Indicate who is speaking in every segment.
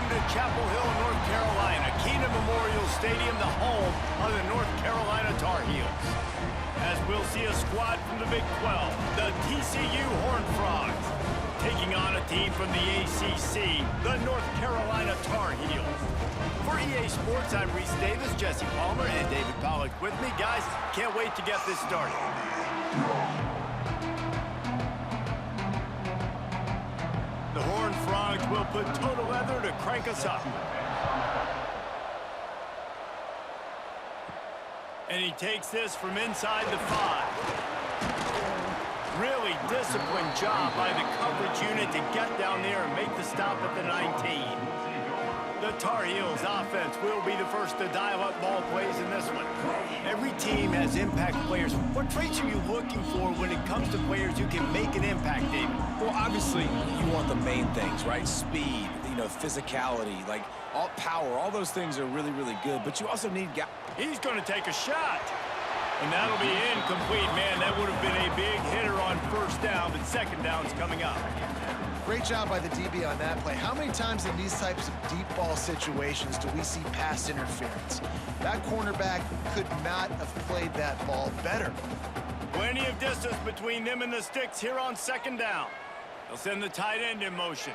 Speaker 1: Welcome to Chapel Hill, North Carolina, Keenan Memorial Stadium, the home of the North Carolina Tar Heels. As we'll see a squad from the Big 12, the TCU Horned Frogs, taking on a team from the ACC, the North Carolina Tar Heels. For EA Sports, I'm Reese Davis, Jesse Palmer, and David Pollack with me. Guys, can't wait to get this started. The Horned Frogs will put total leather to crank us up. And he takes this from inside the 5. Really disciplined job by the coverage unit to get down there and make the stop at the 19. The Tar Heels offense will be the first to dial up ball plays in this one. Every team has impact players. What traits are you looking for when it comes to players who can make an impact, David?
Speaker 2: Well, obviously, you want the main things, right? Speed, physicality, like all power, all those things are really, really good. But you also need guys.
Speaker 1: He's going to take a shot. And that'll be incomplete. Man, that would have been a big hitter on first down, but second down's coming up.
Speaker 3: Great job by the DB on that play. How many times in these types of deep ball situations do we see pass interference? That cornerback could not have played that ball better.
Speaker 1: Plenty of distance between them and the sticks here on second down. They'll send the tight end in motion.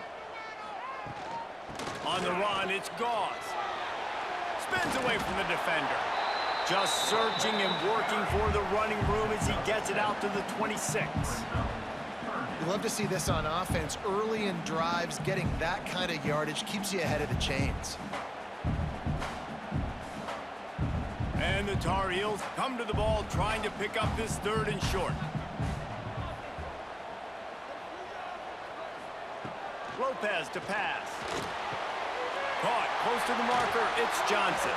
Speaker 1: On the run, it's Gauze. Spins away from the defender. Just searching and working for the running room as he gets it out to the 26.
Speaker 3: You love to see this on offense. Early in drives, getting that kind of yardage keeps you ahead of the chains.
Speaker 1: And the Tar Heels come to the ball trying to pick up this third and short. Lopez to pass. Caught close to the marker. It's Johnson.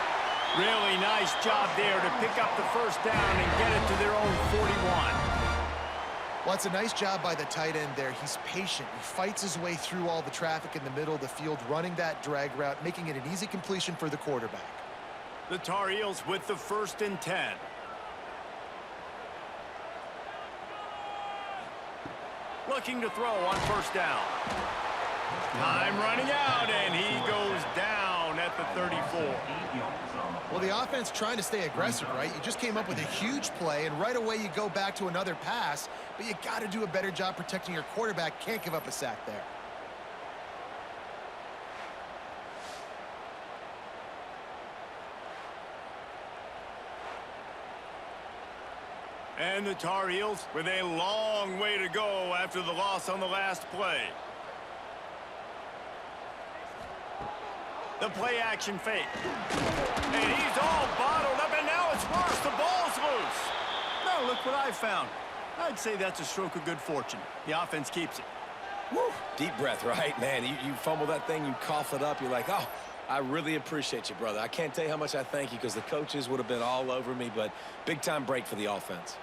Speaker 1: Really nice job there to pick up the first down and get it to their own 41.
Speaker 3: Well, it's a nice job by the tight end there. He's patient. He fights his way through all the traffic in the middle of the field, running that drag route, making it an easy completion for the quarterback.
Speaker 1: The Tar Heels with the 1st and 10. Looking to throw on first down. Time running out, and he goes down at the 34.
Speaker 3: Well, the offense trying to stay aggressive, right? You just came up with a huge play, and right away you go back to another pass, but you got to do a better job protecting your quarterback. Can't give up a sack there.
Speaker 1: And the Tar Heels with a long way to go after the loss on the last play. The play action fake. And he's all bottled up, and now it's worse. The ball's loose. Now look what I found. I'd say that's a stroke of good fortune. The offense keeps it.
Speaker 2: Woo, deep breath, right, man? You fumble that thing, you cough it up, you're like, oh, I really appreciate you, brother. I can't tell you how much I thank you because the coaches would have been all over me, but big-time break for the offense.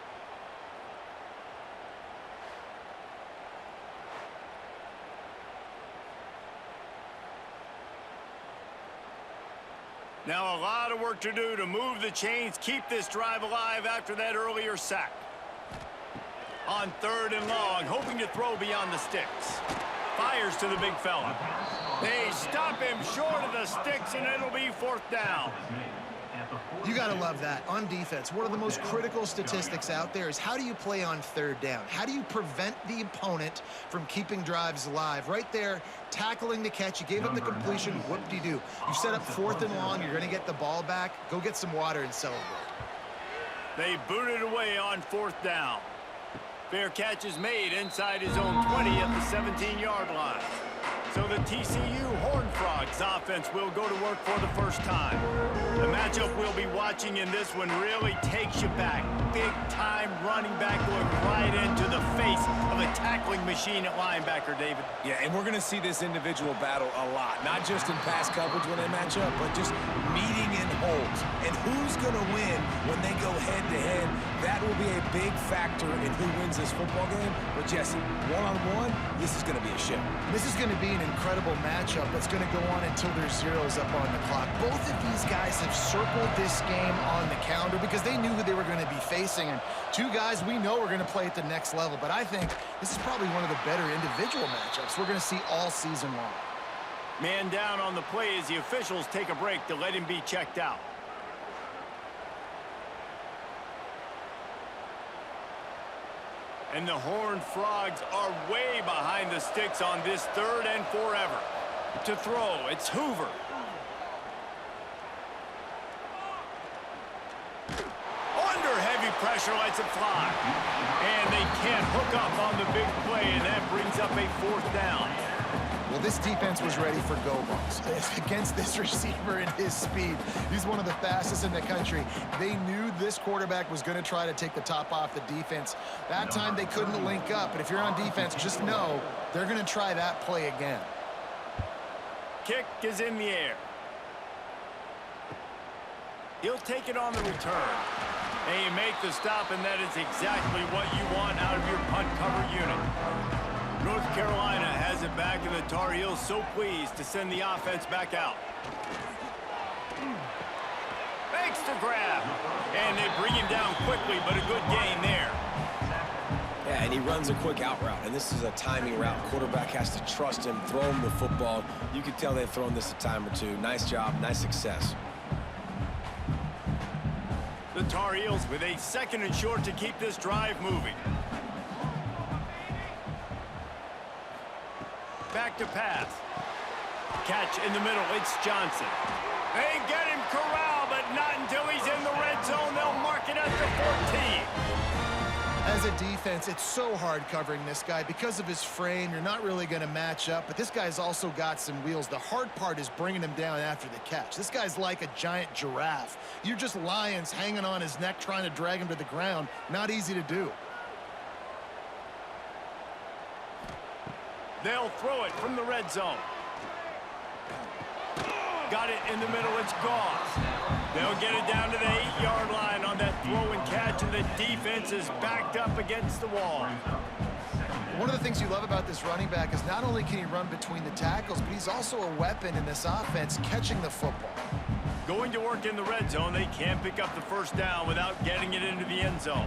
Speaker 1: Now a lot of work to do to move the chains, keep this drive alive after that earlier sack. On 3rd and long, hoping to throw beyond the sticks. Fires to the big fella. They stop him short of the sticks, and it'll be 4th down.
Speaker 3: You got to love that. On defense, one of the most critical statistics out there is how do you play on 3rd down? How do you prevent the opponent from keeping drives alive? Right there, tackling the catch. You gave up the completion. Whoop-de-doo. You set up 4th and long. You're going to get the ball back. Go get some water and celebrate.
Speaker 1: They boot it away on 4th down. Fair catch is made inside his own 20 at the 17-yard line. So the TCU Horned Frogs offense will go to work for the first time. The matchup we'll be watching in this one really takes you back. Big-time running back going right into the face of a tackling machine at linebacker, David.
Speaker 2: Yeah, and we're going to see this individual battle a lot. Not just in pass coverage when they match up, but just meeting in holes. And who's going to win when they go head-to-head? That will be a big factor in who wins this football game. But, Jesse, one-on-one, this is going to be a show.
Speaker 3: This is going to be an incredible matchup that's going to go on until there's zeros up on the clock. Both of these guys have circled this game on the calendar because they knew who they were going to be facing. And two guys we know are going to play at the next level. But I think this is probably one of the better individual matchups we're going to see all season long.
Speaker 1: Man down on the play as the officials take a break to let him be checked out. And the Horned Frogs are way behind the sticks on this third and forever. To throw, it's Hoover. Under heavy pressure, lets it fly. And they can't hook up on the big play, and that brings up a fourth down.
Speaker 3: Well, this defense was ready for go balls against this receiver and his speed. He's one of the fastest in the country. They knew this quarterback was going to try to take the top off the defense. That time they couldn't link up, but if you're on defense, just know they're going to try that play again.
Speaker 1: Kick is in the air. He'll take it on the return. And you make the stop, and that is exactly what you want out of your punt cover unit. North Carolina has it back, and the Tar Heels so pleased to send the offense back out. Makes the grab. And they bring him down quickly, but a good gain there.
Speaker 2: Yeah, and he runs a quick out route, and this is a timing route. Quarterback has to trust him, throw him the football. You can tell they've thrown this a time or two. Nice job, nice success.
Speaker 1: The Tar Heels with a 2nd and short to keep this drive moving. Back to pass. Catch in the middle, it's Johnson. They get him corralled, but not until he's in the red zone. They'll mark it at the 14.
Speaker 3: As a defense, it's so hard covering this guy. Because of his frame, you're not really going to match up, but this guy's also got some wheels. The hard part is bringing him down after the catch. This guy's like a giant giraffe. You're just lions hanging on his neck trying to drag him to the ground. Not easy to do.
Speaker 1: They'll throw it from the red zone. Got it in the middle, it's Goss. They'll get it down to the 8-yard line on that throw and catch, and the defense is backed up against the wall.
Speaker 3: One of the things you love about this running back is not only can he run between the tackles, but he's also a weapon in this offense, catching the football.
Speaker 1: Going to work in the red zone, they can't pick up the first down without getting it into the end zone.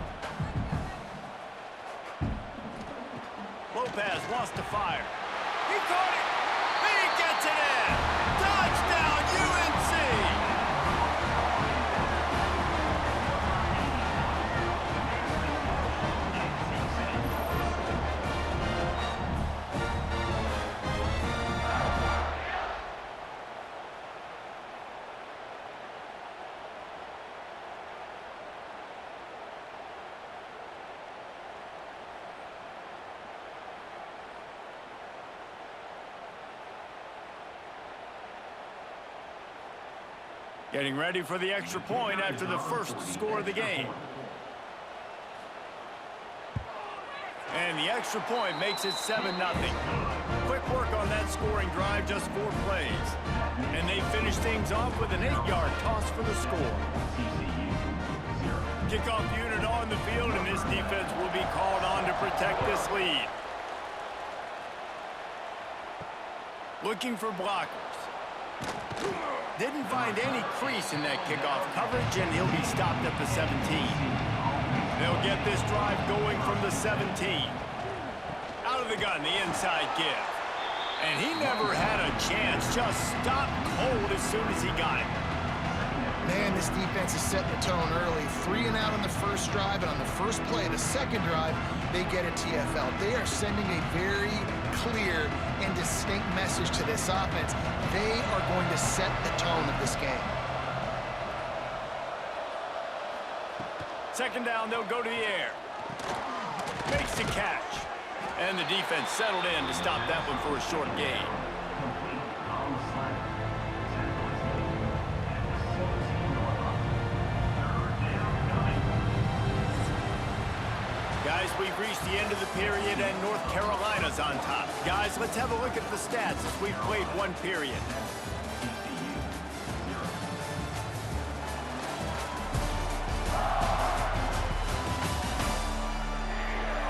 Speaker 1: Lopez lost to fire. He caught it. He gets it in. Touchdown, UNC. Getting ready for the extra point after the first score of the game. And the extra point makes it 7-0. Quick work on that scoring drive, just 4 plays. And they finish things off with an 8-yard toss for the score. Kickoff unit on the field, and this defense will be called on to protect this lead. Looking for blockers. Didn't find any crease in that kickoff coverage, and he'll be stopped at the 17. They'll get this drive going from the 17. Out of the gun, the inside give. And he never had a chance, just stopped cold as soon as he got it.
Speaker 3: Man, this defense is setting the tone early. 3 and out on the first drive, and on the first play, the second drive, they get a TFL. They are sending a very clear and distinct message to this offense. They are going to set the tone of this game.
Speaker 1: Second down, they'll go to the air. Makes the catch. And the defense settled in to stop that one for a short gain. Guys, we've reached the end of the period, and North Carolina's on top. Guys, let's have a look at the stats as we've played one period.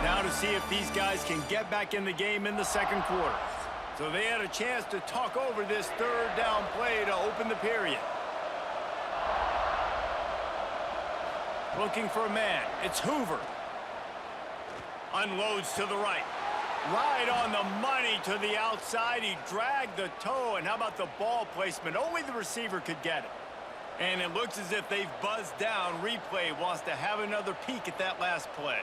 Speaker 1: Now to see if these guys can get back in the game in the second quarter. So they had a chance to talk over this third down play to open the period. Looking for a man. It's Hoover. Unloads to the right. Right on the money to the outside. He dragged the toe, and how about the ball placement? Only the receiver could get it. And it looks as if they've buzzed down. Replay wants to have another peek at that last play.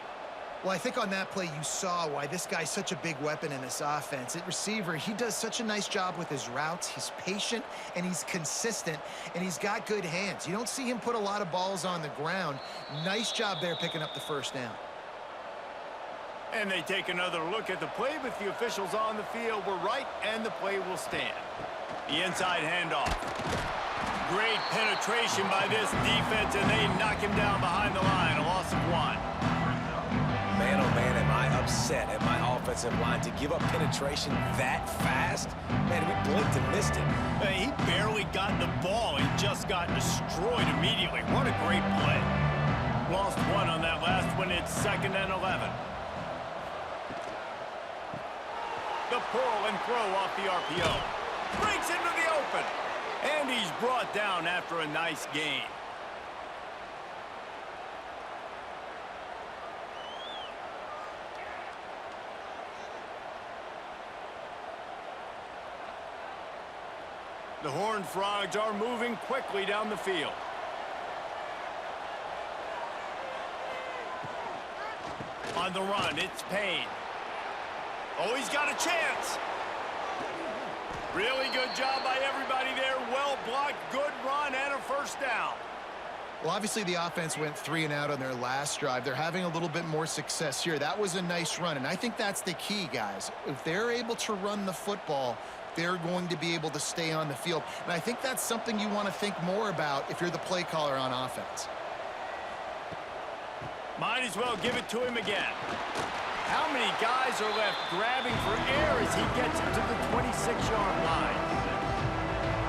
Speaker 3: Well, I think on that play you saw why this guy's such a big weapon in this offense. At receiver, he does such a nice job with his routes. He's patient, and he's consistent, and he's got good hands. You don't see him put a lot of balls on the ground. Nice job there picking up the first down.
Speaker 1: And they take another look at the play, but the officials on the field were right, and the play will stand. The inside handoff. Great penetration by this defense, and they knock him down behind the line. A loss of 1.
Speaker 2: Man, oh man, am I upset at my offensive line to give up penetration that fast? Man, we blinked and missed it.
Speaker 1: He barely got the ball. He just got destroyed immediately. What a great play. Lost 1 on that last one. It's 2nd and 11. The pull and throw off the RPO. Breaks into the open. And he's brought down after a nice gain. The Horned Frogs are moving quickly down the field. On the run, it's Payne. Oh, he's got a chance. Really good job by everybody there. Well blocked, good run, and a first down.
Speaker 3: Well, obviously the offense went 3 and out on their last drive. They're having a little bit more success here. That was a nice run, and I think that's the key, guys. If they're able to run the football, they're going to be able to stay on the field. And I think that's something you want to think more about if you're the play caller on offense.
Speaker 1: Might as well give it to him again. How many guys are left grabbing for air as he gets it to the 26-yard line?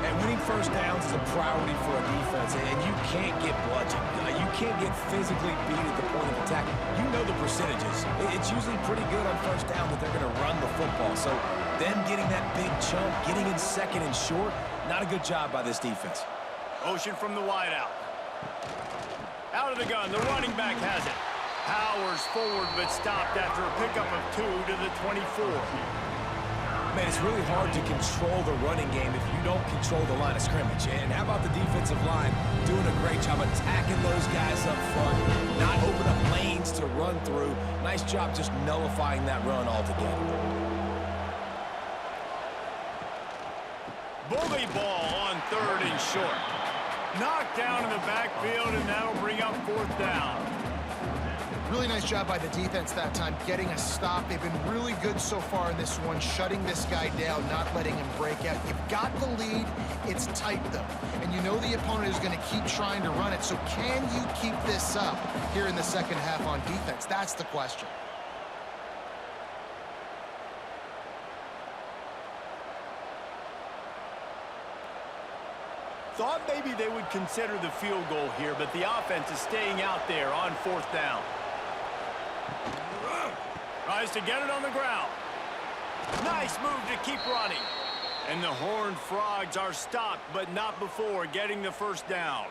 Speaker 2: And winning first downs is a priority for a defense, and you can't get bludgeoned. You can't get physically beat at the point of attack. You know the percentages. It's usually pretty good on first down that they're going to run the football. So them getting that big chunk, getting in 2nd and short, not a good job by this defense.
Speaker 1: Motion from the wideout. Out of the gun, the running back has it. Powers forward, but stopped after a pickup of 2 to the 24.
Speaker 2: Man, it's really hard to control the running game if you don't control the line of scrimmage. And how about the defensive line doing a great job attacking those guys up front, not open up lanes to run through. Nice job just nullifying that run altogether.
Speaker 1: Bully ball on 3rd and short. Knocked down in the backfield, and that'll bring up 4th down.
Speaker 3: Really nice job by the defense that time, getting a stop. They've been really good so far in this one, shutting this guy down, not letting him break out. You've got the lead. It's tight, though. And you know the opponent is going to keep trying to run it. So can you keep this up here in the second half on defense? That's the question.
Speaker 1: Thought maybe they would consider the field goal here, but the offense is staying out there on 4th down. Tries to get it on the ground. Nice move to keep running. And the Horned Frogs are stopped, but not before getting the first down.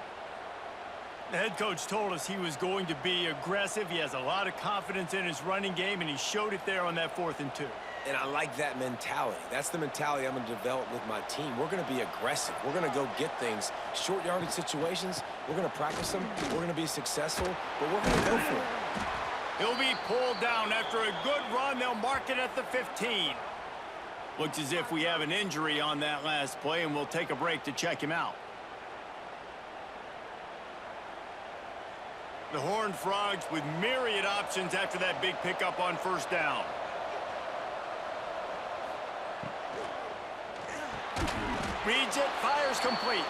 Speaker 1: The head coach told us he was going to be aggressive. He has a lot of confidence in his running game, and he showed it there on that 4th and 2.
Speaker 2: And I like that mentality. That's the mentality I'm going to develop with my team. We're going to be aggressive. We're going to go get things. Short yardage situations, we're going to practice them. We're going to be successful, but we're going to go for it.
Speaker 1: He'll be pulled down after a good run. They'll mark it at the 15. Looks as if we have an injury on that last play, and we'll take a break to check him out. The Horned Frogs with myriad options after that big pickup on first down. Reads it, fires complete.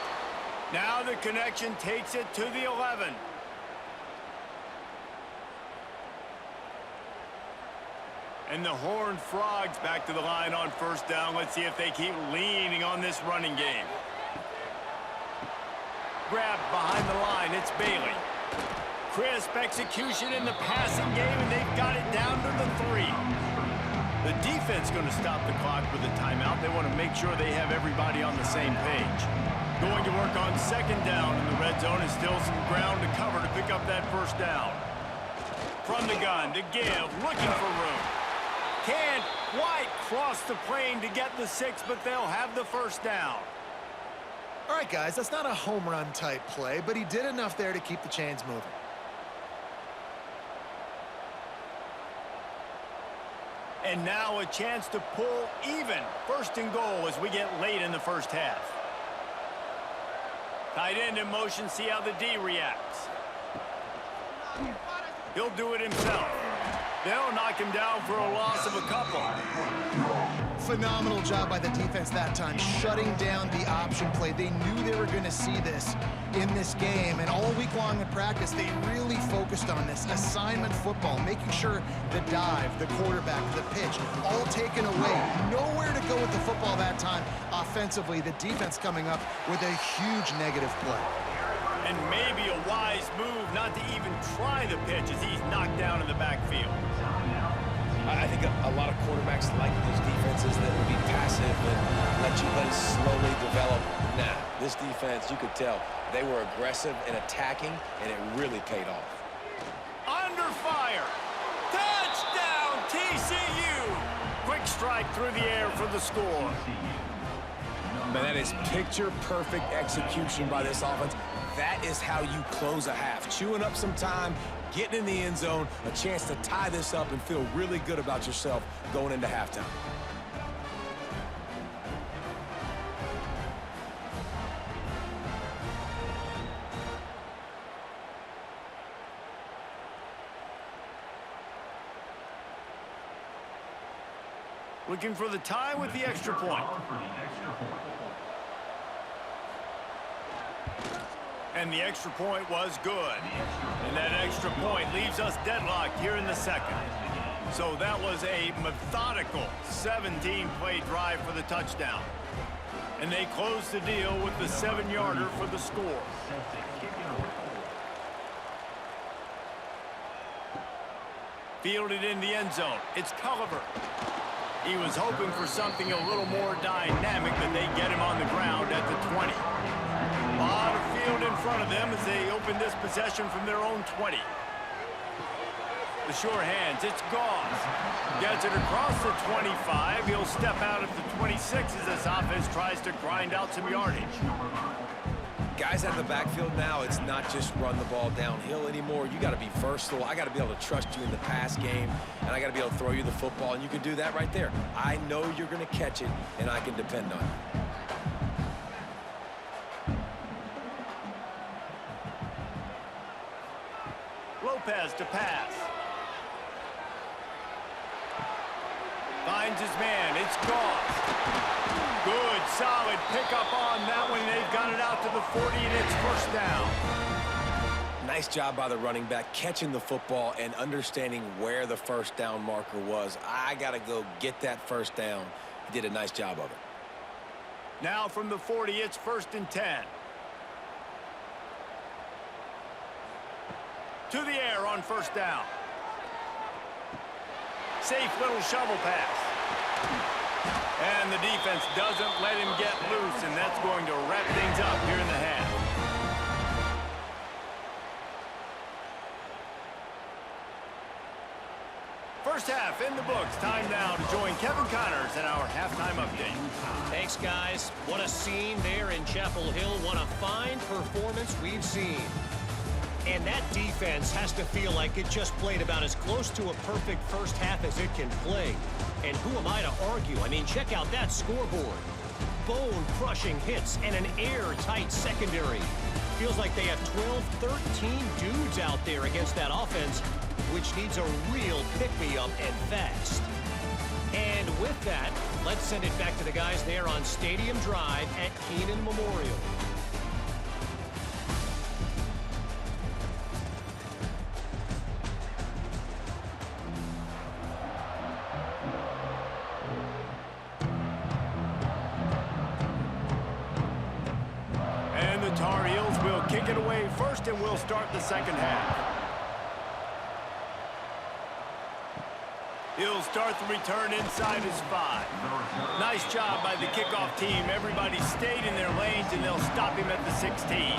Speaker 1: Now the connection takes it to the 11. And the Horned Frogs back to the line on first down. Let's see if they keep leaning on this running game. Grabbed behind the line, it's Bailey. Crisp execution in the passing game, and they've got it down to the 3. The defense going to stop the clock with a timeout. They want to make sure they have everybody on the same page. Going to work on second down in the red zone, and still some ground to cover to pick up that first down. From the gun to give, looking for room. Can't quite cross the plane to get the 6, but they'll have the first down.
Speaker 3: All right, guys, that's not a home run type play, but he did enough there to keep the chains moving.
Speaker 1: And now a chance to pull even. First and goal as we get late in the first half. Tight end in motion, see how the D reacts. He'll do it himself. They'll knock him down for a loss of a couple.
Speaker 3: Phenomenal job by the defense that time, shutting down the option play. They knew they were going to see this in this game, and all week long in practice, they really focused on this assignment football, making sure the dive, the quarterback, the pitch, all taken away. Nowhere to go with the football that time offensively. The defense coming up with a huge negative play.
Speaker 1: And maybe a wise move not to even try the pitch as he's knocked down in the backfield.
Speaker 2: I think a lot of quarterbacks like those defenses that will be passive and let it slowly develop. Nah, this defense, you could tell, they were aggressive and attacking, and it really paid off.
Speaker 1: Under fire. Touchdown, TCU. Quick strike through the air for the score.
Speaker 2: Man, that is picture-perfect execution by this offense. That is how you close a half. Chewing up some time, getting in the end zone, a chance to tie this up and feel really good about yourself going into halftime.
Speaker 1: Looking for the tie with the extra point. And the extra point was good. And that extra point leaves us deadlocked here in the second. So that was a methodical 17-play drive for the touchdown. And they closed the deal with the 7-yarder for the score. Fielded in the end zone. It's Culliver. He was hoping for something a little more dynamic, but they get him on the ground at the 20. A lot of field in front of them as they open this possession from their own 20. The sure hands, it's Goss. Gets it across the 25. He'll step out at the 26 as this offense tries to grind out some yardage.
Speaker 2: Guys out of the backfield now, it's not just run the ball downhill anymore. You got to be versatile. I got to be able to trust you in the pass game, and I got to be able to throw you the football, and you can do that right there. I know you're going to catch it, and I can depend on it.
Speaker 1: Lopez to pass. Finds his man. It's Goss. Good, solid pickup on that one. They've got it out to the 40, and it's first down.
Speaker 2: Nice job by the running back, catching the football and understanding where the first down marker was. I got to go get that first down. He did a nice job of it.
Speaker 1: Now from the 40, it's 1st and 10. To the air on first down. Safe little shovel pass. And the defense doesn't let him get loose, and that's going to wrap things up here in the half. First half in the books. Time now to join Kevin Connors in our halftime update.
Speaker 4: Thanks, guys. What a scene there in Chapel Hill. What a fine performance we've seen. And that defense has to feel like it just played about as close to a perfect first half as it can play. And who am I to argue? I mean, check out that scoreboard. Bone-crushing hits and an airtight secondary. Feels like they have 12, 13 dudes out there against that offense, which needs a real pick-me-up and fast. And with that, let's send it back to the guys there on Stadium Drive at Keenan Memorial.
Speaker 1: Tar Heels will kick it away first, and we'll start the second half. He'll start the return inside his 5. Nice job by the kickoff team. Everybody stayed in their lanes, and they'll stop him at the 16.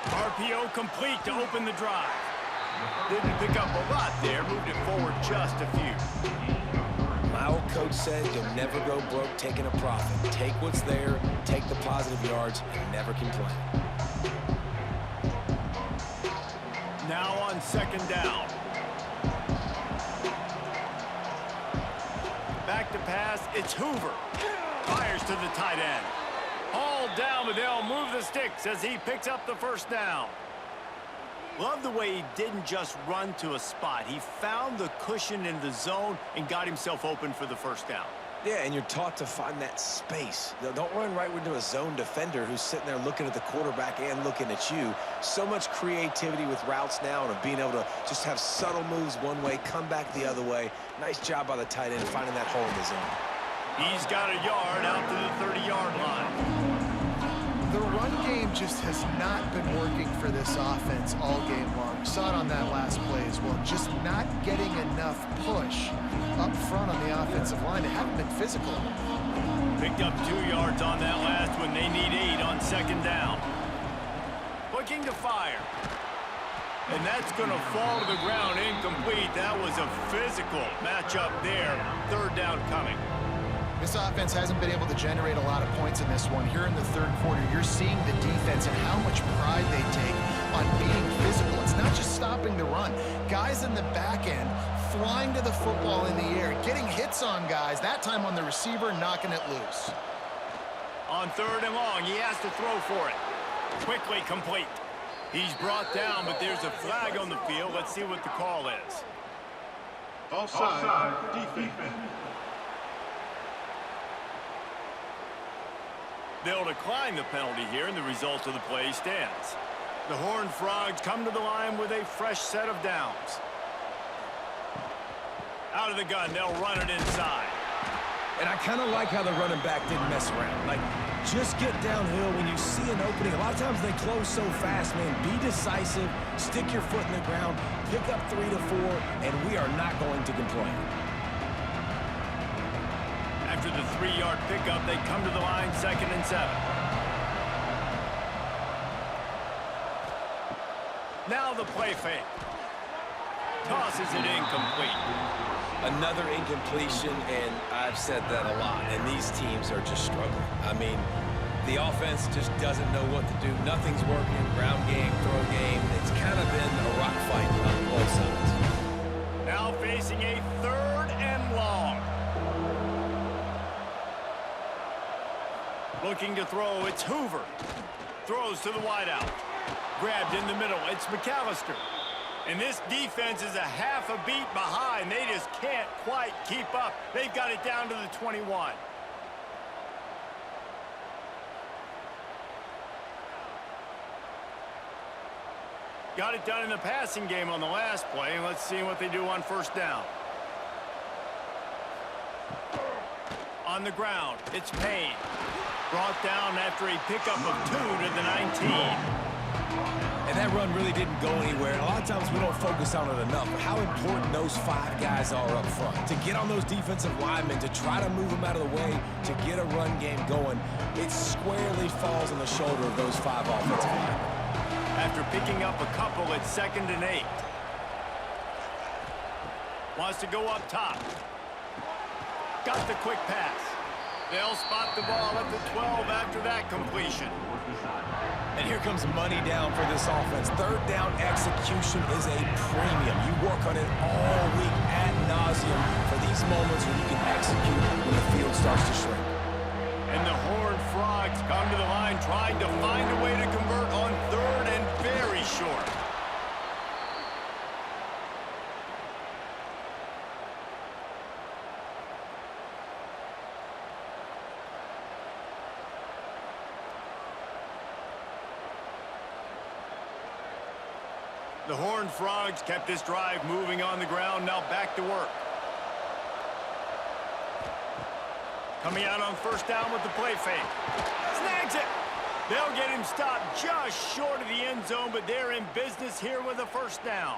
Speaker 1: RPO complete to open the drive. Didn't pick up a lot there, moved it forward just a few.
Speaker 2: My old coach said you'll never go broke taking a profit. Take what's there, take the positive yards, and never complain.
Speaker 1: Now on second down. Back to pass, it's Hoover. Fires to the tight end. Hauled down, but they'll move the sticks as he picks up the first down. Love the way he didn't just run to a spot. He found the cushion in the zone and got himself open for the first down.
Speaker 2: Yeah, and you're taught to find that space. Don't run right into a zone defender who's sitting there looking at the quarterback and looking at you. So much creativity with routes now and of being able to just have subtle moves one way, come back the other way. Nice job by the tight end finding that hole in the zone.
Speaker 1: He's got a yard out to the 30-yard line.
Speaker 3: The run game just has not been working for this offense all game long. Saw it on that last play as well. Just not getting enough push up front on the offensive line. They haven't been physical.
Speaker 1: Picked up 2 yards on that last one. They need 8 on second down. Looking to fire. And that's going to fall to the ground incomplete. That was a physical matchup there. Third down coming.
Speaker 3: This offense hasn't been able to generate a lot of points in this one. Here in the third quarter, you're seeing the defense and how much pride they take on being physical. It's not just stopping the run. Guys in the back end flying to the football in the air, getting hits on guys, that time on the receiver, knocking it loose.
Speaker 1: On third and long, he has to throw for it. Quickly complete. He's brought down, but there's a flag on the field. Let's see what the call is.
Speaker 5: Offside, defense.
Speaker 1: They'll decline the penalty here, and the result of the play stands. The Horned Frogs come to the line with a fresh set of downs. Out of the gun, they'll run it inside.
Speaker 2: And I kind of like how the running back didn't mess around. Like, just get downhill when you see an opening. A lot of times they close so fast, man. Be decisive, stick your foot in the ground, pick up 3 to 4, and we are not going to complain.
Speaker 1: After the 3-yard pickup, they come to the line, 2nd and 7. Now the play fake. Tosses it incomplete.
Speaker 2: Another incompletion, and I've said that a lot, and these teams are just struggling. I mean, the offense just doesn't know what to do. Nothing's working. Ground game, throw game. It's kind of been a rock fight on both sides.
Speaker 1: Now facing a 3rd and long. Looking to throw, it's Hoover. Throws to the wideout. Grabbed in the middle, it's McAllister. And this defense is a half a beat behind. They just can't quite keep up. They've got it down to the 21. Got it done in the passing game on the last play, and let's see what they do on first down. On the ground, it's Payne. Brought down after a pickup of 2 to the 19.
Speaker 2: And that run really didn't go anywhere. A lot of times we don't focus on it enough, but how important those 5 guys are up front. To get on those defensive linemen, to try to move them out of the way, to get a run game going, it squarely falls on the shoulder of those 5 offensive linemen.
Speaker 1: After picking up a couple, it's 2nd and 8. Wants to go up top. Got the quick pass. They'll spot the ball at the 12 after that completion.
Speaker 2: And here comes money down for this offense. Third down execution is a premium. You work on it all week ad nauseum for these moments when you can execute when the field starts to shrink.
Speaker 1: And the Horned Frogs come to the line trying to find a way to convert on 3rd and very short. The Horned Frogs kept this drive moving on the ground, now back to work. Coming out on first down with the play fake. Snags it! They'll get him stopped just short of the end zone, but they're in business here with a first down.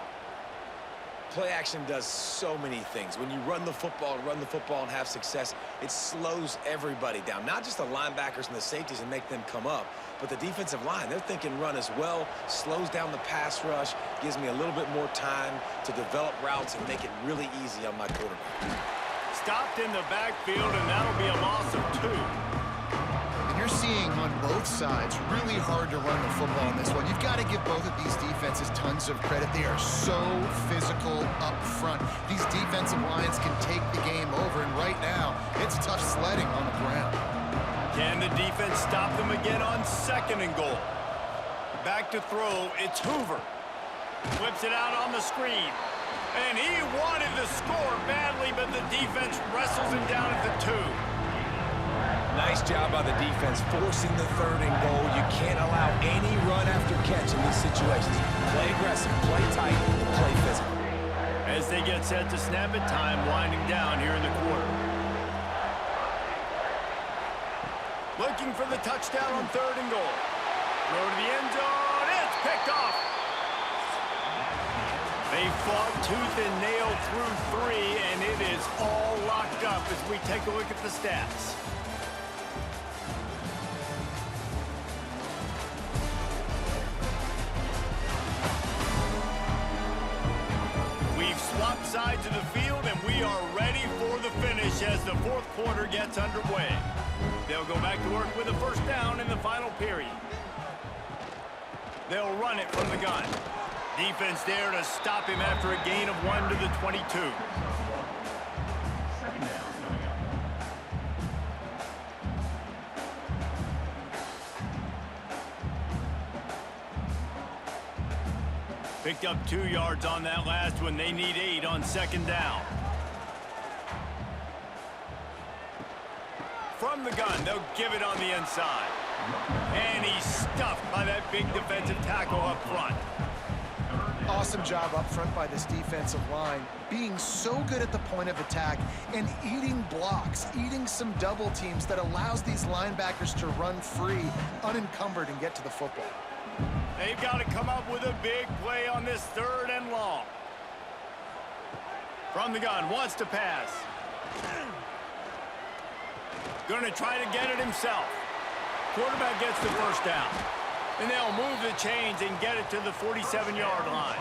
Speaker 2: Play action does so many things. When you run the football and have success, it slows everybody down. Not just the linebackers and the safeties and make them come up, but the defensive line. They're thinking run as well, slows down the pass rush, gives me a little bit more time to develop routes and make it really easy on my quarterback.
Speaker 1: Stopped in the backfield, and that'll be a loss of 2.
Speaker 3: And you're seeing on both sides really hard to run the football in this one. You've got to give both of these defenses tons of credit. They are so physical up front. These defensive lines can take the game over, and right now, it's tough sledding on the ground.
Speaker 1: Can the defense stop them again on 2nd and goal? Back to throw, it's Hoover. Flips it out on the screen. And he wanted to score badly, but the defense wrestles him down at the 2.
Speaker 2: Nice job by the defense forcing the 3rd and goal. You can't allow any run after catch in these situations. Play aggressive, play tight, play physical.
Speaker 1: As they get set to snap it, time winding down here in the quarter. Looking for the touchdown on 3rd and goal. Throw to the end zone. It's picked off. They fought tooth and nail through 3, and it is all locked up as we take a look at the stats. We've swapped sides of the field, and we are ready for the finish as the 4th quarter gets underway. They'll go back to work with a 1st down in the final period. They'll run it from the gun. Defense there to stop him after a gain of 1 to the 22. Picked up 2 yards on that last one. They need 8 on 2nd down. From the gun, they'll give it on the inside. And he's stuffed by that big defensive tackle up front.
Speaker 3: Awesome job up front by this defensive line, being so good at the point of attack and eating blocks, eating some double teams that allows these linebackers to run free, unencumbered, and get to the football.
Speaker 1: They've got to come up with a big play on this 3rd and long. From the gun, wants to pass. Going to try to get it himself. Quarterback gets the 1st down. And they'll move the chains and get it to the 47-yard line.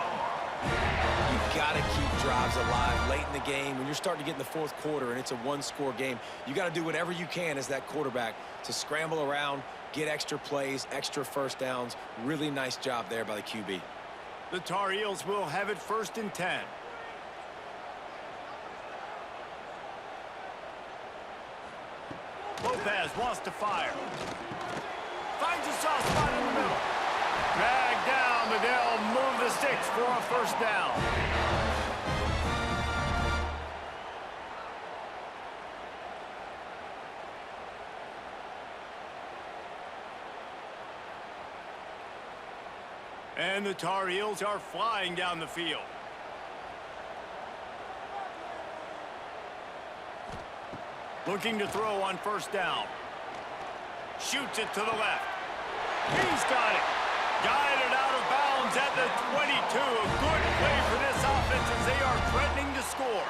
Speaker 2: You've got to keep drives alive late in the game. When you're starting to get in the 4th quarter and it's a 1-score game, you got to do whatever you can as that quarterback to scramble around, get extra plays, extra 1st downs. Really nice job there by the QB.
Speaker 1: The Tar Heels will have it 1st and 10. Lopez wants to fire. Finds a soft spot in the middle. Dragged down, but they'll move the sticks for a 1st down. And the Tar Heels are flying down the field. Looking to throw on 1st down. Shoots it to the left. He's got it. Guided out of bounds at the 22. A good play for this offense as they are threatening to score.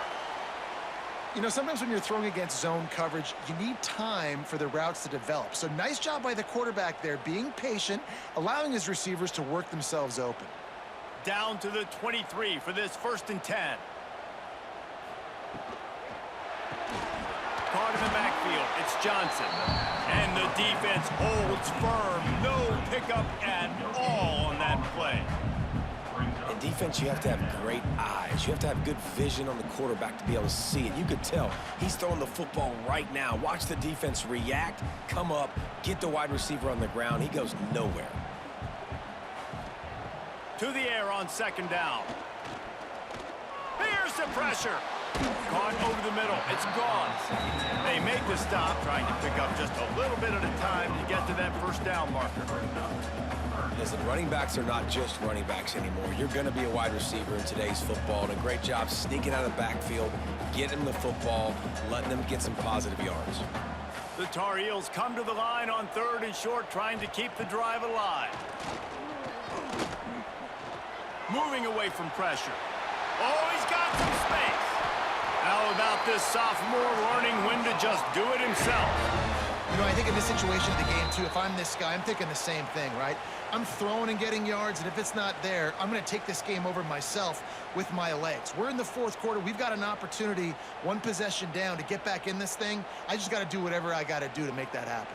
Speaker 3: You know, sometimes when you're throwing against zone coverage, you need time for the routes to develop. So nice job by the quarterback there, being patient, allowing his receivers to work themselves open.
Speaker 1: Down to the 23 for this 1st and 10. Caught in the backfield, it's Johnson. And the defense holds firm. No pickup at all on that play.
Speaker 2: In defense, you have to have great eyes. You have to have good vision on the quarterback to be able to see it. You could tell he's throwing the football right now. Watch the defense react, come up, get the wide receiver on the ground. He goes nowhere.
Speaker 1: To the air on 2nd down. Here's the pressure. Caught over the middle. It's gone. They make the stop, trying to pick up just a little bit at a time to get to that 1st down marker.
Speaker 2: Listen, running backs are not just running backs anymore. You're going to be a wide receiver in today's football, and a great job sneaking out of the backfield, getting the football, letting them get some positive yards.
Speaker 1: The Tar Heels come to the line on 3rd and short, trying to keep the drive alive. Moving away from pressure. Oh, he's got some space. How about this sophomore learning when to just do it himself?
Speaker 3: You know, I think in this situation of the game, too, if I'm this guy, I'm thinking the same thing, right? I'm throwing and getting yards, and if it's not there, I'm going to take this game over myself with my legs. We're in the fourth quarter. We've got an opportunity, one possession down, to get back in this thing. I just got to do whatever I got to do to make that happen.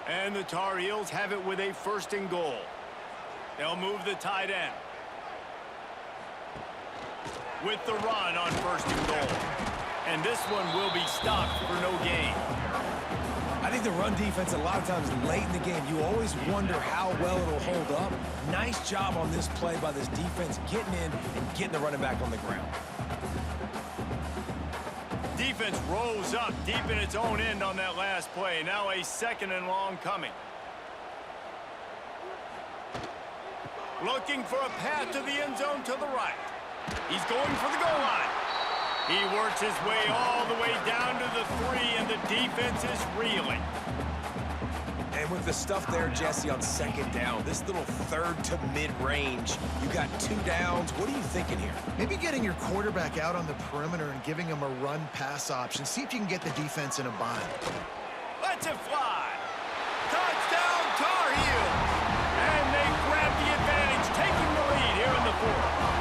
Speaker 1: And the Tar Heels have it with a 1st and goal. They'll move the tight end. With the run on 1st and goal. And this one will be stopped for no gain.
Speaker 2: I think the run defense, a lot of times late in the game, you always wonder how well it'll hold up. Nice job on this play by this defense, getting in and getting the running back on the ground.
Speaker 1: Defense rose up deep in its own end on that last play. Now a 2nd and long coming. Looking for a path to the end zone to the right. He's going for the goal line. He works his way all the way down to the 3, and the defense is reeling.
Speaker 2: And with the stuff there, Jesse, on 2nd down, this little 3rd to mid-range, you got 2 downs. What are you thinking here?
Speaker 3: Maybe getting your quarterback out on the perimeter and giving him a run-pass option. See if you can get the defense in a bind.
Speaker 1: Lets it fly. Touchdown, Tar Heels. And they grab the advantage, taking the lead here in the 4th.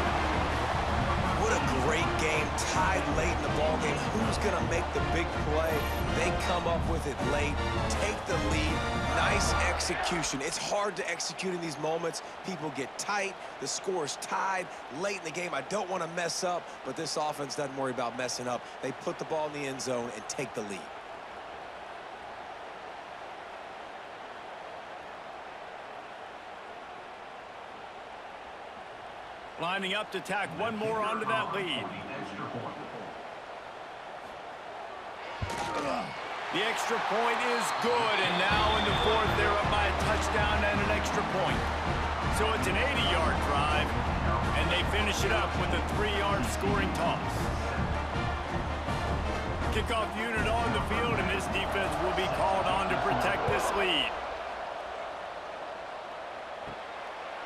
Speaker 2: What a great game, tied late in the ball game. Who's going to make the big play? They come up with it late, take the lead. Nice execution. It's hard to execute in these moments. People get tight. The score's tied late in the game. I don't want to mess up, but this offense doesn't worry about messing up. They put the ball in the end zone and take the lead.
Speaker 1: Lining up to tack one more onto that lead. The extra point is good, and now in the 4th, they're up by a touchdown and an extra point. So it's an 80-yard drive, and they finish it up with a 3-yard scoring toss. Kickoff unit on the field, and this defense will be called on to protect this lead.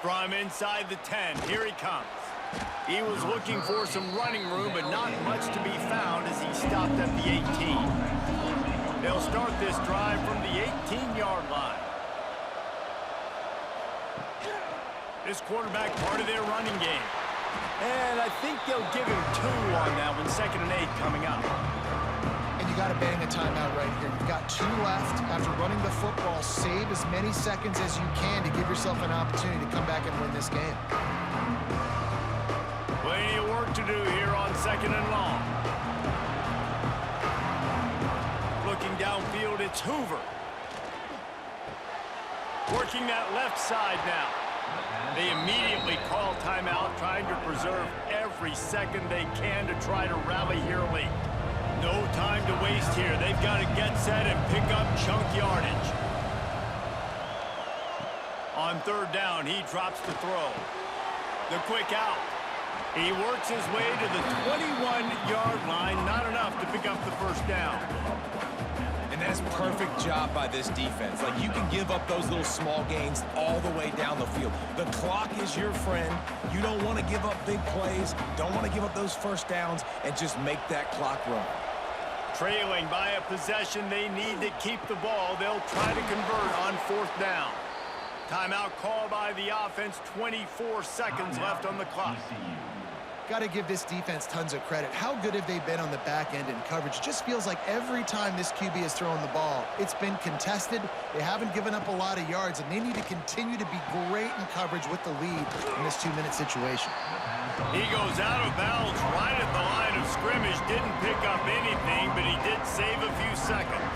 Speaker 1: From inside the 10, here he comes. He was looking for some running room, but not much to be found as he stopped at the 18. They'll start this drive from the 18-yard line. This quarterback part of their running game. And I think they'll give him 2 on that one, 2nd and 8 coming up.
Speaker 3: And you got to bang a timeout right here. You've got 2 left. After running the football, save as many seconds as you can to give yourself an opportunity to come back and win this game.
Speaker 1: Plenty of work to do here on 2nd and long. Looking downfield, it's Hoover. Working that left side now. They immediately call timeout, trying to preserve every second they can to try to rally here late. No time to waste here. They've got to get set and pick up chunk yardage. On 3rd down, he drops the throw. The quick out. He works his way to the 21-yard line. Not enough to pick up the 1st down.
Speaker 2: And that's a perfect job by this defense. Like, you can give up those little small gains all the way down the field. The clock is your friend. You don't want to give up big plays. Don't want to give up those 1st downs and just make that clock run.
Speaker 1: Trailing by a possession, they need to keep the ball. They'll try to convert on 4th down. Timeout call by the offense. 24 seconds left on the clock.
Speaker 3: Got to give this defense tons of credit. How good have they been on the back end in coverage? It just feels like every time this QB has thrown the ball, it's been contested. They haven't given up a lot of yards, and they need to continue to be great in coverage with the lead in this 2-minute situation.
Speaker 1: He goes out of bounds right at the line of scrimmage. Didn't pick up anything, but he did save a few seconds.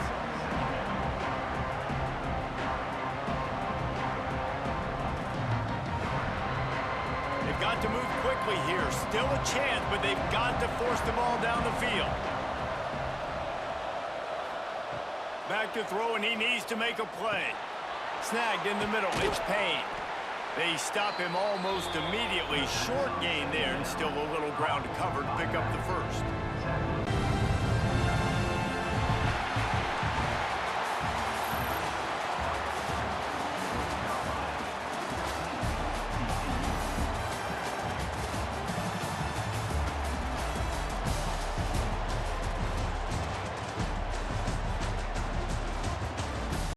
Speaker 1: They've got to move quickly here. Still a chance, but they've got to force the ball down the field. Back to throw, and he needs to make a play. Snagged in the middle. It's Payne. They stop him almost immediately. Short gain there, and still a little ground to cover to pick up the 1st.